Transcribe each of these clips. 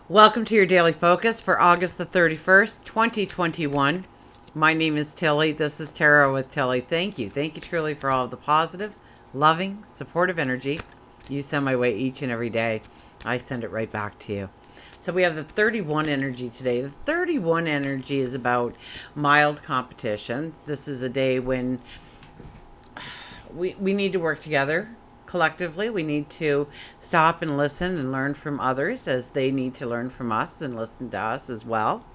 Welcome to your daily focus for August the 31st, 2021. My name is Tilly. This is Tarot with Tilly. Thank you. Thank you truly for all of the positive, loving, supportive energy you send my way each and every day. I send it right back to you. So we have the 31 energy today. The 31 energy is about mild competition. This is a day when we need to work together collectively. We need to stop and listen and learn from others as they need to learn from us and listen to us as well.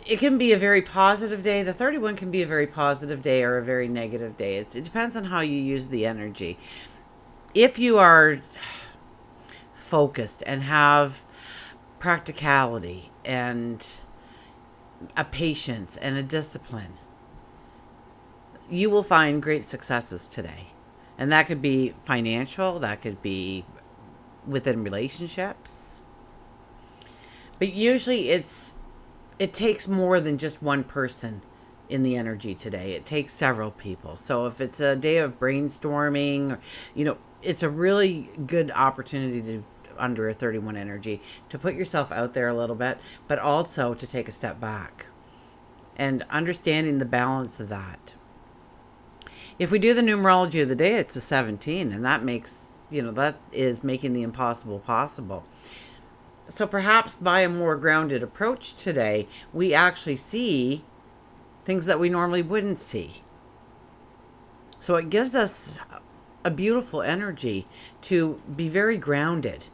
It can be a very positive day. The 31 can be a very positive day or a very negative day. It depends on how you use the energy. If you are focused and have practicality and a patience and a discipline, you will find great successes today. And that could be financial, that could be within relationships. But usually it takes more than just one person in the energy today. It takes several people. So if it's a day of brainstorming, it's a really good opportunity to under a 31 energy to put yourself out there a little bit, but also to take a step back and understanding the balance of that. If we do the numerology of the day, it's a 17, and that makes, that is making the impossible possible. So perhaps by a more grounded approach today, we actually see things that we normally wouldn't see. So it gives us a beautiful energy to be very grounded.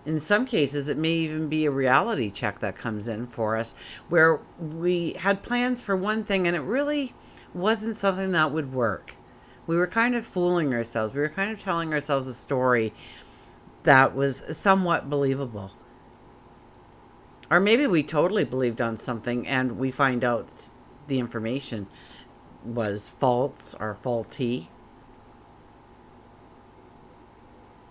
In some cases, it may even be a reality check that comes in for us where we had plans for one thing and it really wasn't something that would work. We were kind of fooling ourselves. We were kind of telling ourselves a story that was somewhat believable. Or maybe we totally believed on something and we find out the information was false or faulty.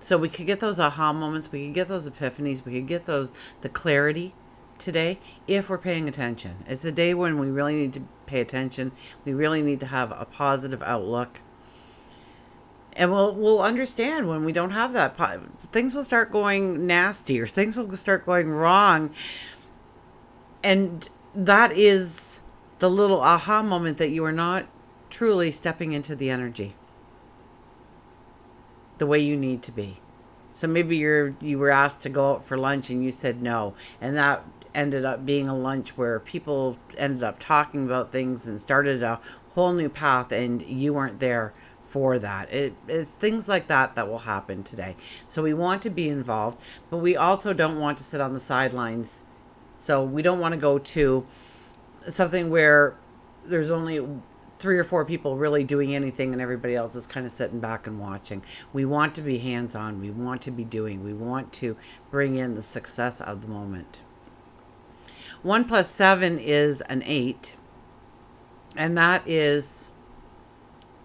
So we could get those aha moments, we could get those epiphanies, we could get the clarity today if we're paying attention. It's a day when we really need to pay attention. We really need to have a positive outlook. And we'll understand when we don't have that. Things will start going nasty or things will start going wrong. And that is the little aha moment that you are not truly stepping into the energy the way you need to be. So maybe you were asked to go out for lunch and you said no. And that ended up being a lunch where people ended up talking about things and started a whole new path and you weren't there for that. It's things like that will happen today. So we want to be involved, but we also don't want to sit on the sidelines. So we don't want to go to something where there's only 3 or 4 people really doing anything and everybody else is kind of sitting back and watching. We want to be hands-on. We want to be doing. We want to bring in the success of the moment. 1 + 7 is an 8, and that is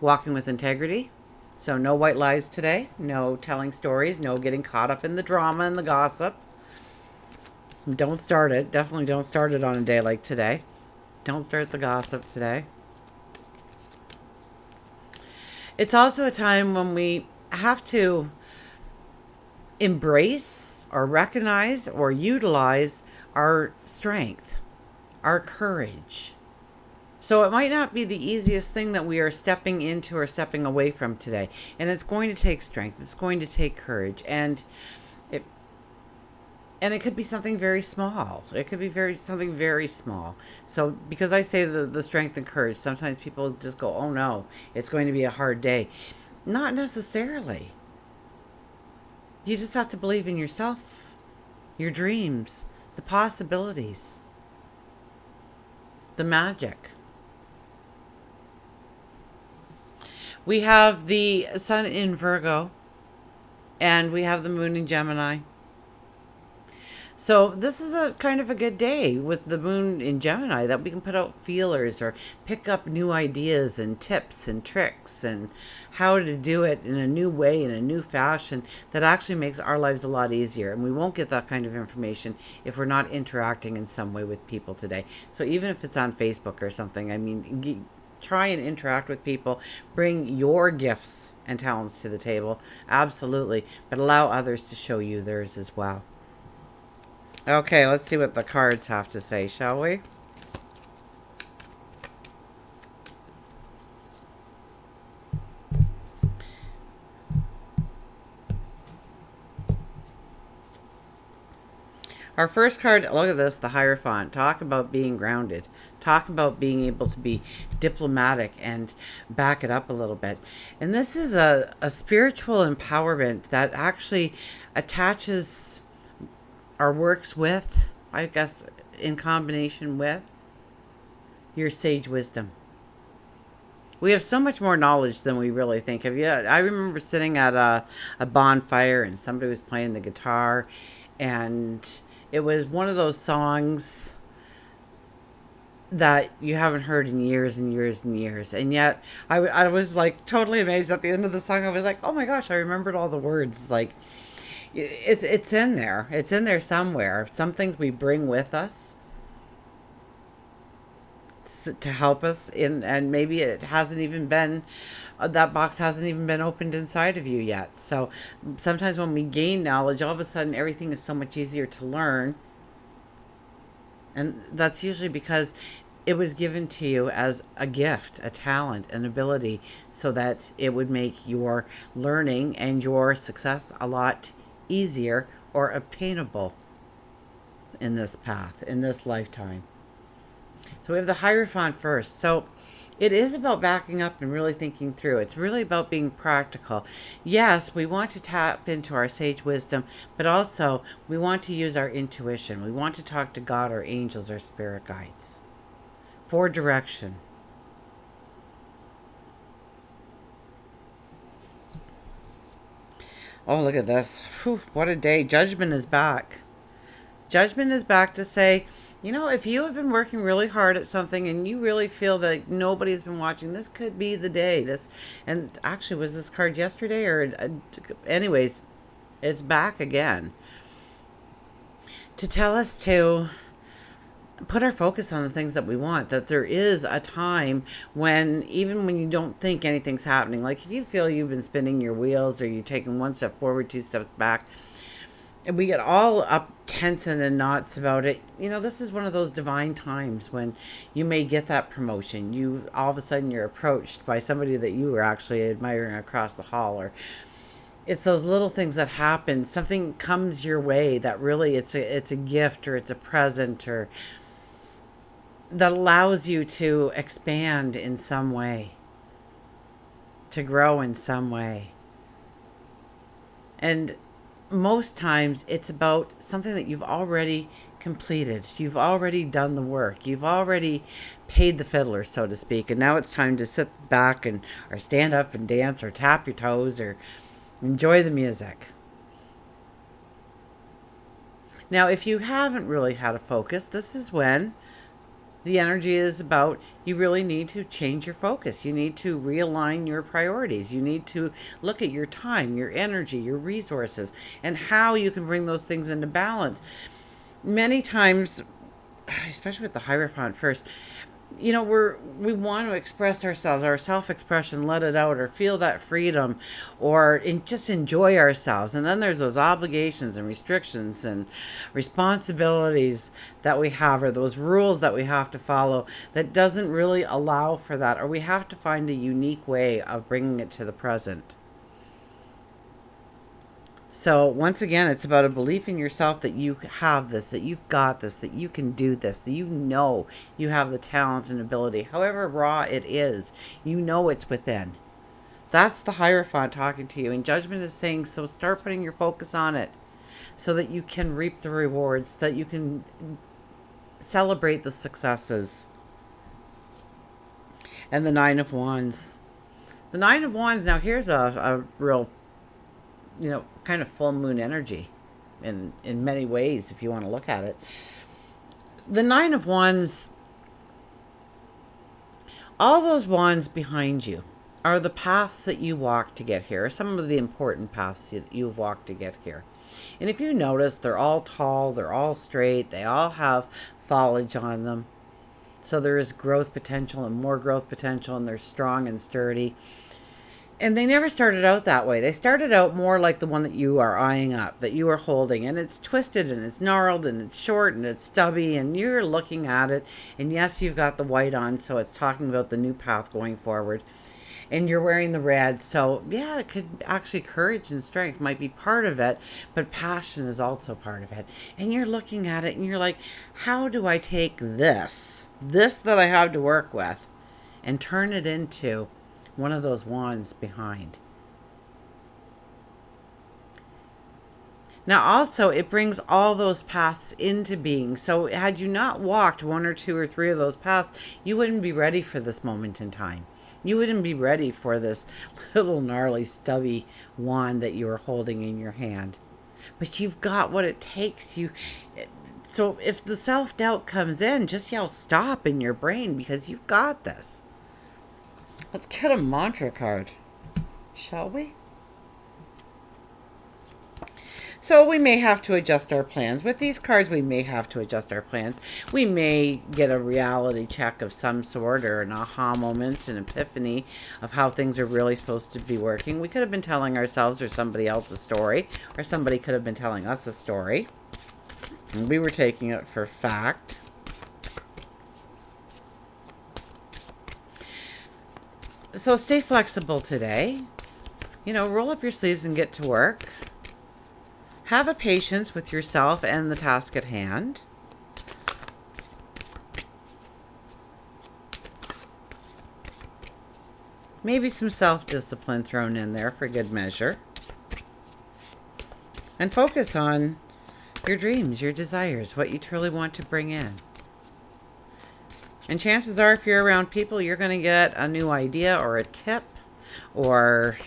walking with integrity. So no white lies today, no telling stories, no getting caught up in the drama and the gossip. Don't start it. Definitely don't start it on a day like today. Don't start the gossip today. It's also a time when we have to embrace or recognize or utilize our strength, our courage. So it might not be the easiest thing that we are stepping into or stepping away from today. And it's going to take strength. It's going to take courage. And it could be something very small. It could be something very small. So because I say the strength and courage, sometimes people just go, oh no, it's going to be a hard day. Not necessarily. You just have to believe in yourself, your dreams, the possibilities, the magic. We have the sun in Virgo and we have the moon in Gemini. So this is a kind of a good day with the moon in Gemini that we can put out feelers or pick up new ideas and tips and tricks and how to do it in a new way, in a new fashion that actually makes our lives a lot easier. And we won't get that kind of information if we're not interacting in some way with people today. So even if it's on Facebook or something, I mean, try and interact with people. Bring your gifts and talents to the table, absolutely, but allow others to show you theirs as well. Okay, let's see what the cards have to say, shall we? Our first card, look at this, the Hierophant. Talk about being grounded. Talk about being able to be diplomatic and back it up a little bit. And this is a spiritual empowerment that actually attaches or works with, I guess, in combination with your sage wisdom. We have so much more knowledge than we really think of. Yeah, I remember sitting at a bonfire and somebody was playing the guitar, and it was one of those songs that you haven't heard in years and years and years. And yet I was like totally amazed at the end of the song. I was like, oh my gosh, I remembered all the words. Like, it's in there. It's in there somewhere. Some things we bring with us to help us in, and maybe it hasn't even been, that box hasn't even been opened inside of you yet. So sometimes when we gain knowledge, all of a sudden everything is so much easier to learn, and that's usually because it was given to you as a gift, a talent, an ability, so that it would make your learning and your success a lot easier or obtainable in this path, in this lifetime. So we have the Hierophant first. So it is about backing up and really thinking through. It's really about being practical. Yes, we want to tap into our sage wisdom, but also we want to use our intuition. We want to talk to God, our angels, our spirit guides for direction. Oh, look at this. Whew, what a day. Judgment is back. Judgment is back to say, you know, if you have been working really hard at something and you really feel that nobody's been watching, this could be the day. This, and actually, was this card yesterday or, anyways, it's back again to tell us to put our focus on the things that we want, that there is a time when, even when you don't think anything's happening, like if you feel you've been spinning your wheels or you're taking one step forward, two steps back, and we get all up tense and in knots about it, you know, this is one of those divine times when you may get that promotion. You, all of a sudden, you're approached by somebody that you were actually admiring across the hall, or it's those little things that happen. Something comes your way that really it's a gift, or it's a present, or that allows you to expand in some way, to grow in some way. And most times it's about something that you've already completed. You've already done the work. You've already paid the fiddler, so to speak. And now it's time to sit back and or stand up and dance or tap your toes or enjoy the music. Now, if you haven't really had a focus, this is when the energy is about, you really need to change your focus. You need to realign your priorities. You need to look at your time, your energy, your resources, and how you can bring those things into balance. Many times, especially with the Hierophant first, you know, we want to express ourselves, our self-expression, let it out, or feel that freedom, or just enjoy ourselves. And then there's those obligations and restrictions and responsibilities that we have, or those rules that we have to follow that doesn't really allow for that, or we have to find a unique way of bringing it to the present. So once again, it's about a belief in yourself that you have this, that you've got this, that you can do this, that you know you have the talent and ability, however raw it is, you know it's within. That's the Hierophant talking to you. And Judgment is saying, so start putting your focus on it so that you can reap the rewards, that you can celebrate the successes. And the Nine of Wands. The Nine of Wands, now here's a real, you know, kind of full moon energy in many ways, if you want to look at it. The Nine of Wands, all those wands behind you are the paths that you walk to get here, some of the important paths that you've walked to get here. And if you notice, they're all tall, they're all straight, they all have foliage on them. So there is growth potential and more growth potential, and they're strong and sturdy. And they never started out that way. They started out more like the one that you are eyeing up, that you are holding. And it's twisted and it's gnarled and it's short and it's stubby. And you're looking at it. And yes, you've got the white on. So it's talking about the new path going forward. And you're wearing the red. So yeah, it could actually, courage and strength might be part of it. But passion is also part of it. And you're looking at it and you're like, how do I take this that I have to work with, and turn it into one of those wands behind? Now, also, it brings all those paths into being. So had you not walked one or two or three of those paths, you wouldn't be ready for this moment in time. You wouldn't be ready for this little gnarly, stubby wand that you are holding in your hand. But you've got what it takes. So if the self-doubt comes in, just yell stop in your brain, because you've got this. Let's get a mantra card, shall we? So we may have to adjust our plans. With these cards, we may have to adjust our plans. We may get a reality check of some sort, or an aha moment, an epiphany of how things are really supposed to be working. We could have been telling ourselves or somebody else a story, or somebody could have been telling us a story, and we were taking it for fact. So stay flexible today. Roll up your sleeves and get to work. Have a patience with yourself and the task at hand. Maybe some self-discipline thrown in there for good measure. And focus on your dreams, your desires, what you truly want to bring in. And chances are, if you're around people, you're going to get a new idea or a tip or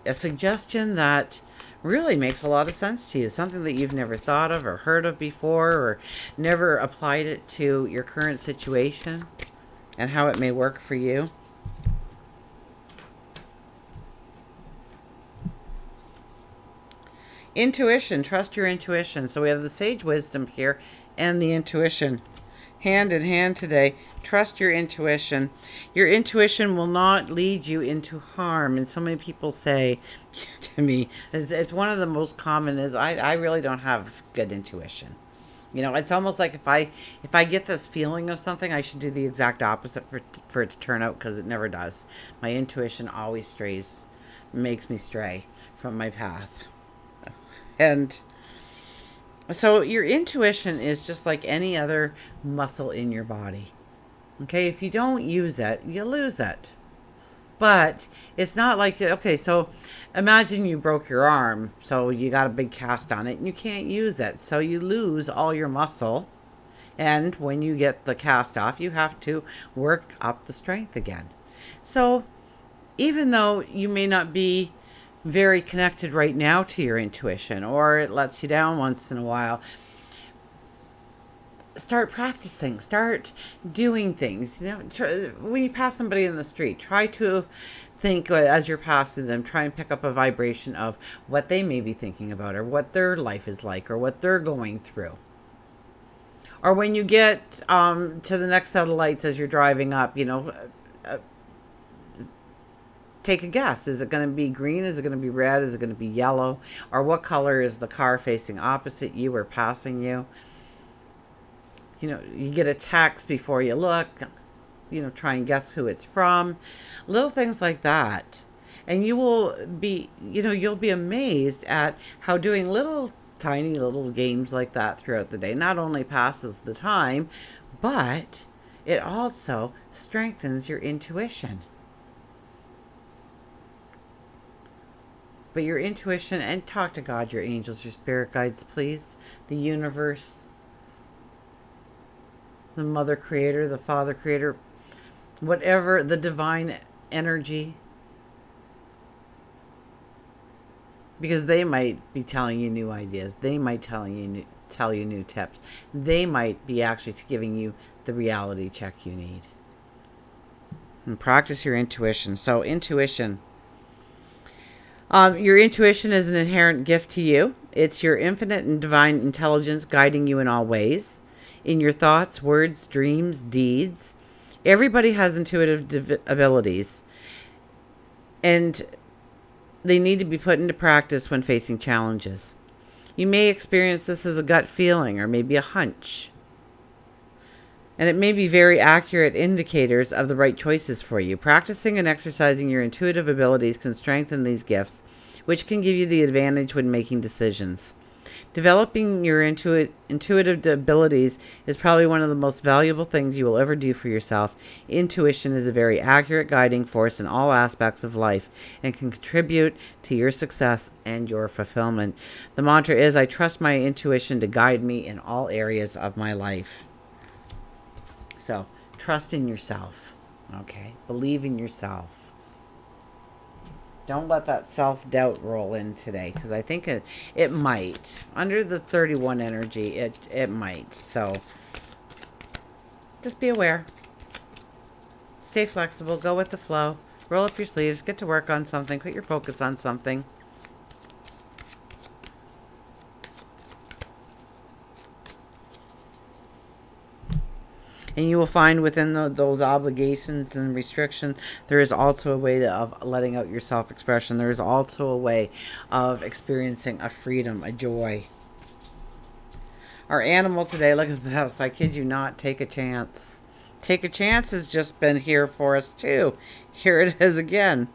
a suggestion that really makes a lot of sense to you. Something that you've never thought of or heard of before, or never applied it to your current situation and how it may work for you. Intuition. Trust your intuition. So we have the sage wisdom here and the intuition. Hand in hand today. Trust your intuition. Your intuition will not lead you into harm. And so many people say to me, it's one of the most common is, I really don't have good intuition. It's almost like if I get this feeling of something, I should do the exact opposite for it to turn out, because it never does. My intuition always makes me stray from my path. And so your intuition is just like any other muscle in your body. Okay, if you don't use it, you lose it. But it's not like, okay, so imagine you broke your arm, so you got a big cast on it and you can't use it. So you lose all your muscle. And when you get the cast off, you have to work up the strength again. So even though you may not be very connected right now to your intuition, or it lets you down once in a while, start practicing, start doing things. When you pass somebody in the street, try to think, as you're passing them, try and pick up a vibration of what they may be thinking about, or what their life is like, or what they're going through. Or when you get to the next set of lights as you're driving up, take a guess. Is it going to be green? Is it going to be red? Is it going to be yellow? Or what color is the car facing opposite you or passing you? You get a text before you look. Try and guess who it's from. Little things like that. And you will be, you'll be amazed at how doing tiny little games like that throughout the day not only passes the time, but it also strengthens your intuition. But your intuition, and talk to God, your angels, your spirit guides, please. The universe, the mother creator, the father creator, whatever, the divine energy. Because they might be telling you new ideas. They might tell you new tips. They might be actually giving you the reality check you need. And practice your intuition. So intuition. Your intuition is an inherent gift to you. It's your infinite and divine intelligence guiding you in all ways. in your thoughts, words, dreams, deeds. Everybody has intuitive abilities, and they need to be put into practice when facing challenges. You may experience this as a gut feeling or maybe a hunch, and it may be very accurate indicators of the right choices for you. Practicing and exercising your intuitive abilities can strengthen these gifts, which can give you the advantage when making decisions. Developing your intuitive abilities is probably one of the most valuable things you will ever do for yourself. Intuition is a very accurate guiding force in all aspects of life and can contribute to your success and your fulfillment. The mantra is, I trust my intuition to guide me in all areas of my life. So, trust in yourself, okay? Believe in yourself. Don't let that self-doubt roll in today, because I think it might. Under the 31 energy, it might. So, just be aware. Stay flexible. Go with the flow. Roll up your sleeves. Get to work on something. Put your focus on something. And you will find within those obligations and restrictions, there is also a way of letting out your self-expression. There is also a way of experiencing a freedom, a joy. Our animal today, look at this. I kid you not, take a chance. Take a chance has just been here for us too. Here it is again.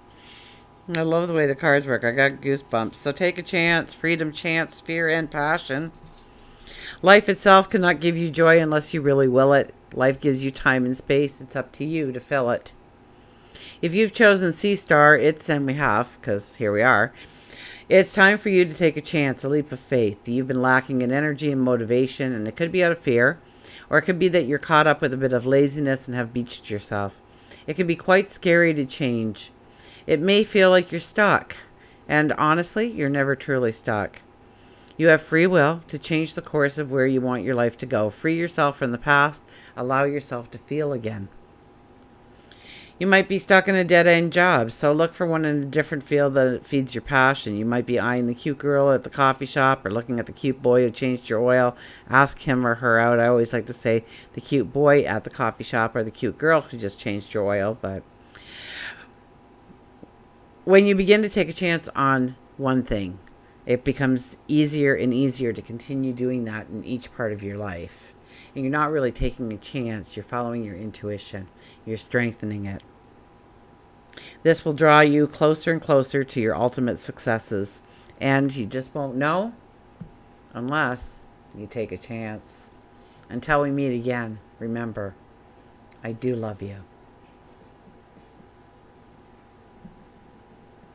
I love the way the cards work. I got goosebumps. So take a chance, freedom, chance, fear, and passion. Life itself cannot give you joy unless you really will it. Life gives you time and space. It's up to you to fill it. If you've chosen Sea Star, and we have, because here we are, it's time for you to take a chance, a leap of faith. You've been lacking in energy and motivation, and it could be out of fear, or it could be that you're caught up with a bit of laziness and have beached yourself. It can be quite scary to change. It may feel like you're stuck, and honestly, you're never truly stuck. You have free will to change the course of where you want your life to go. Free yourself from the past. Allow yourself to feel again. You might be stuck in a dead-end job, so look for one in a different field that feeds your passion. You might be eyeing the cute girl at the coffee shop or looking at the cute boy who changed your oil. Ask him or her out. I always like to say the cute boy at the coffee shop or the cute girl who just changed your oil. But when you begin to take a chance on one thing, it becomes easier and easier to continue doing that in each part of your life. And you're not really taking a chance. You're following your intuition. You're strengthening it. This will draw you closer and closer to your ultimate successes. And you just won't know unless you take a chance. Until we meet again, remember, I do love you.